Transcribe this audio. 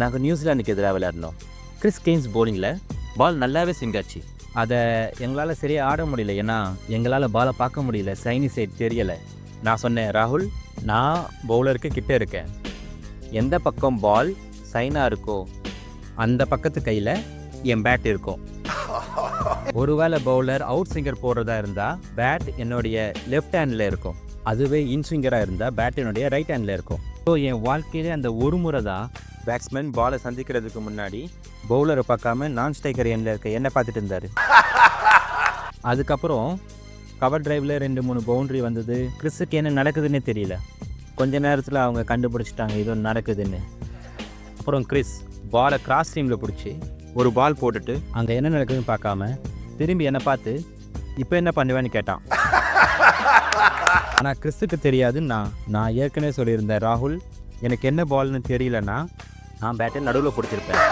நாங்கள் நியூசிலாந்துக்கு எதிராக விளையாடணும். கிறிஸ் கெய்ன்ஸ் பவுலிங்கில் பால் நல்லாவே ஸ்விங் ஆச்சு. அதை எங்களால் சரியாக ஆட முடியல, ஏன்னா எங்களால் பாலை பார்க்க முடியல, சைனி சைட் தெரியலை. நான் சொன்னேன், ராகுல், நான் பவுலருக்கு கிட்டே இருக்கேன், எந்த பக்கம் பால் சைனாக இருக்கோ அந்த பக்கத்து கையில் என் பேட் இருக்கும். ஒருவேளை பவுலர் அவுட் ஸ்விங்கர் போடுறதா இருந்தால் பேட் என்னுடைய லெஃப்ட் ஹேண்டில் இருக்கும், அதுவே இன் ஸ்விங்கராக இருந்தால் பேட் என்னுடைய ரைட் ஹேண்டில் இருக்கும். ஸோ என் வாழ்க்கையிலே அந்த ஒரு முறை தான் பேட்ஸ்மேன் பாலை சந்திக்கிறதுக்கு முன்னாடி பவுலரை பார்க்காம நான் ஸ்ட்ரைக்கர் எண்ணில் இருக்க என்னை பார்த்துட்டு இருந்தார். அதுக்கப்புறம் கவர் டிரைவில் 2-3 பவுண்ட்ரி வந்தது. கிறிஸுக்கு என்ன நடக்குதுன்னே தெரியல. கொஞ்ச நேரத்தில் அவங்க கண்டுபிடிச்சிட்டாங்க இது நடக்குதுன்னு. அப்புறம் கிறிஸ் பாலை கிராஸ் டீமில் பிடிச்சி ஒரு பால் போட்டுட்டு அங்கே என்ன நடக்குதுன்னு பார்க்காம திரும்பி என்னை பார்த்து இப்போ என்ன பண்ணுவேன்னு கேட்டான். ஆனால் கிறிஸுக்கு தெரியாதுன்னு நான் ஏற்கனவே சொல்லியிருந்தேன், ராகுல், எனக்கு என்ன பால்னு தெரியலன்னா நான் பேட்டை நடுவில் பிடிச்சிருப்பேன்.